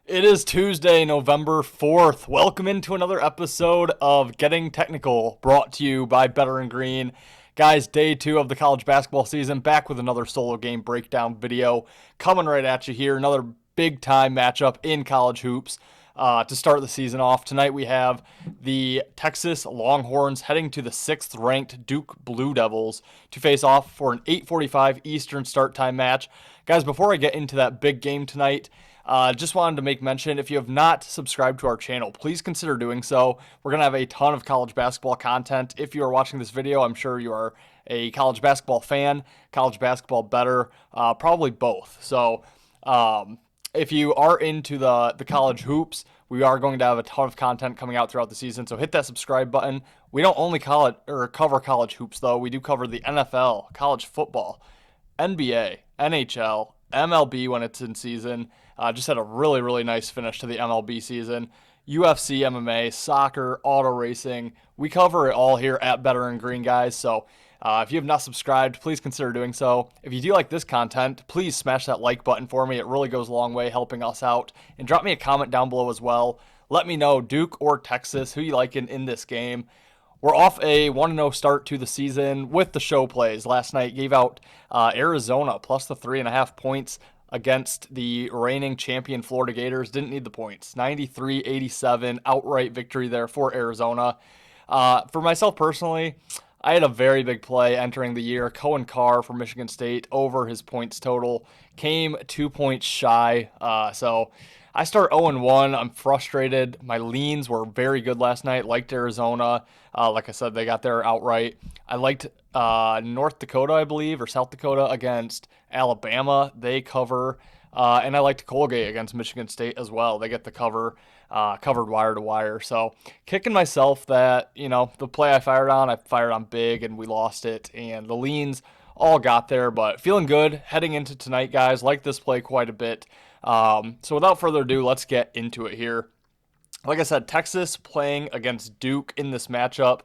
It is Tuesday, November 4th. Welcome into another episode of Getting Technical, brought to you by Better and Green. Guys, day 2 of the college basketball season, back with another solo game breakdown video coming right at you here. Another big-time matchup in college hoops to start the season off. Tonight we have the Texas Longhorns heading to the 6th-ranked Duke Blue Devils to face off for an 8:45 Eastern start time match. Guys, before I get into that big game tonight, just wanted to make mention, if you have not subscribed to our channel, please consider doing so. We're going to have a ton of college basketball content. If you are watching this video, I'm sure you are a college basketball fan, college basketball bettor, probably both. So if you are into the college hoops, we are going to have a ton of content coming out throughout the season. So hit that subscribe button. We don't only cover college hoops, though. We do cover the NFL, college football, NBA, NHL, MLB when it's in season. Just had a really, really nice finish to the MLB season. UFC, MMA, soccer, auto racing. We cover it all here at Better and Green, guys. So if you have not subscribed, please consider doing so. If you do like this content, please smash that like button for me. It really goes a long way helping us out. And drop me a comment down below as well. Let me know, Duke or Texas, who you like in this game. We're off a 1-0 start to the season with the show plays. Last night gave out Arizona plus the 3.5 points against the reigning champion Florida Gators. Didn't need the points. 93-87 outright victory there for Arizona. For myself personally, I had a very big play entering the year. Cohen Carr from Michigan State over his points total. Came 2 points shy. So I start 0-1. I'm frustrated. My leans were very good last night. Liked Arizona. Like I said, they got there outright. I liked North Dakota, I believe, or South Dakota against Alabama. They cover. And I liked Colgate against Michigan State as well. They get the cover, covered wire to wire. So kicking myself that, the play I fired on big and we lost it. And the leans all got there, but feeling good heading into tonight, guys. Like this play quite a bit. So without further ado, let's get into it here. Like I said, Texas playing against Duke in this matchup.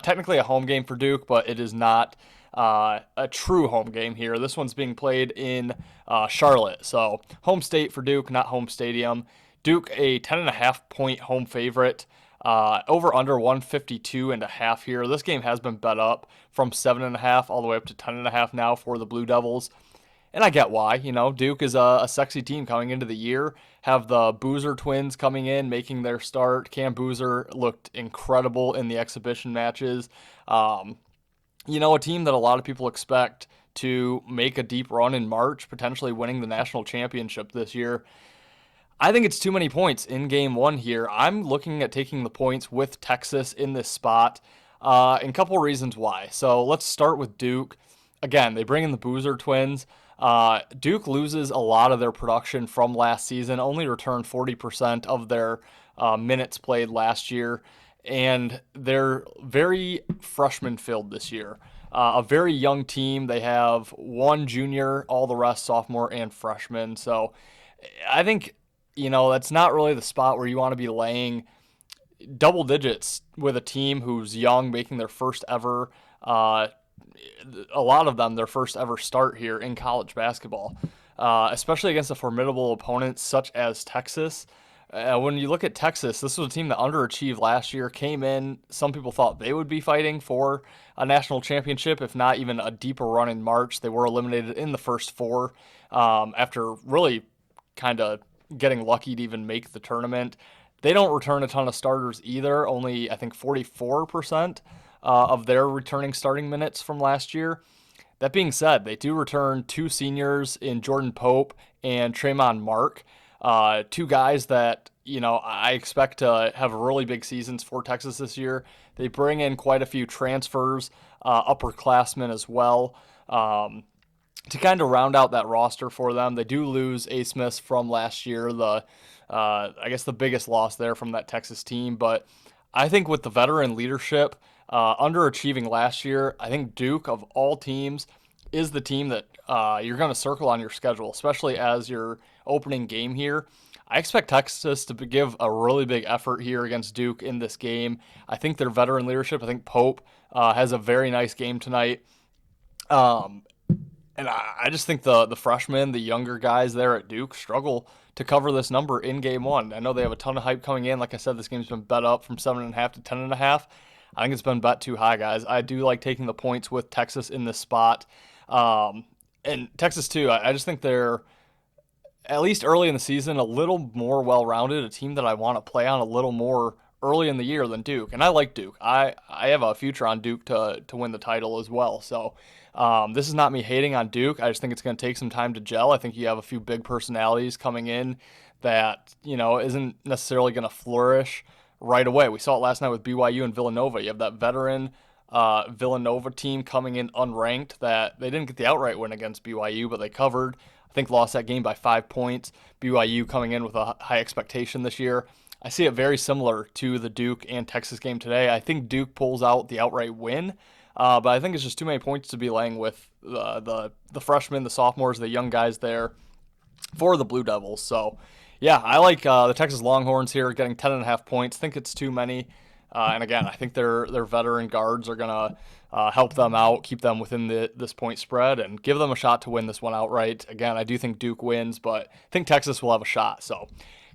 Technically a home game for Duke, but it is not a true home game here. This one's being played in Charlotte. So home state for Duke, not home stadium. Duke a 10.5 point home favorite. Over under 152.5 here. This game has been bet up from 7.5 all the way up to 10.5 now for the Blue Devils. And I get why. Duke is a sexy team coming into the year. Have the Boozer twins coming in, making their start. Cam Boozer looked incredible in the exhibition matches. A team that a lot of people expect to make a deep run in March, potentially winning the national championship this year. I think it's too many points in game 1 here. I'm looking at taking the points with Texas in this spot. And a couple reasons why. So let's start with Duke. Again, they bring in the Boozer twins. Duke loses a lot of their production from last season, only returned 40% of their minutes played last year, and they're very freshman-filled this year. A very young team. They have one junior, all the rest sophomore and freshman. So I think, that's not really the spot where you want to be laying double digits with a team who's young, making their first ever a lot of them their first ever start here in college basketball, especially against a formidable opponent such as Texas. When you look at Texas, this was a team that underachieved last year, came in. Some people thought they would be fighting for a national championship, if not even a deeper run in March. They were eliminated in the first 4 after really kind of getting lucky to even make the tournament. They don't return a ton of starters either, only I think 44% of their returning starting minutes from last year. That being said, they do return 2 seniors in Jordan Pope and Tremont Mark, 2 guys that, I expect to have really big seasons for Texas this year. They bring in quite a few transfers, upperclassmen as well, to kind of round out that roster for them. They do lose A. Smith from last year, I guess the biggest loss there from that Texas team. But I think with the veteran leadership, underachieving last year, I think Duke, of all teams, is the team that you're going to circle on your schedule, especially as your opening game here. I expect Texas to give a really big effort here against Duke in this game. I think their veteran leadership, I think Pope has a very nice game tonight. And And I just think the freshmen, the younger guys there at Duke struggle to cover this number in game one. I know they have a ton of hype coming in. Like I said, this game's been bet up from 7.5 to 10.5. I think it's been bet too high, guys. I do like taking the points with Texas in this spot. And Texas, too, I just think they're, at least early in the season, a little more well-rounded, a team that I want to play on a little more early in the year than Duke. And I like Duke. I have a future on Duke to win the title as well. So this is not me hating on Duke. I just think it's going to take some time to gel. I think you have a few big personalities coming in that, isn't necessarily going to flourish right away. We saw it last night with BYU and Villanova. You have that veteran Villanova team coming in unranked that they didn't get the outright win against BYU, but they covered. I think lost that game by 5 points. BYU coming in with a high expectation this year. I see it very similar to the Duke and Texas game today. I think Duke pulls out the outright win, but I think it's just too many points to be laying with the freshmen, the sophomores, the young guys there for the Blue Devils. So, yeah, I like the Texas Longhorns here getting 10.5 points. I think it's too many. And again, I think their veteran guards are going to help them out, keep them within this point spread, and give them a shot to win this one outright. Again, I do think Duke wins, but I think Texas will have a shot. So,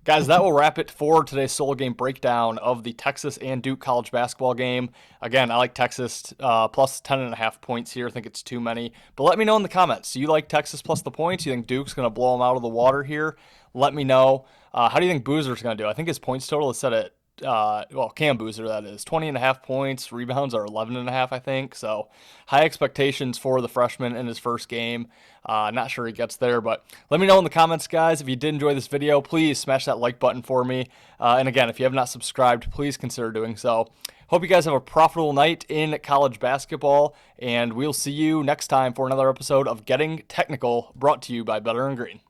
guys, that will wrap it for today's solo game breakdown of the Texas and Duke college basketball game. Again, I like Texas plus 10.5 points here. I think it's too many. But let me know in the comments. Do you like Texas plus the points? You think Duke's going to blow them out of the water here? Let me know. How do you think Boozer's going to do? I think his points total is set at Cam Boozer, that is 20.5 points. Rebounds are 11.5, I think. So high expectations for the freshman in his first game. Not sure he gets there, but let me know in the comments, guys. If you did enjoy this video, please smash that like button for me. And again, if you have not subscribed, please consider doing so. Hope you guys have a profitable night in college basketball, and we'll see you next time for another episode of Getting Technical, brought to you by Better and Green.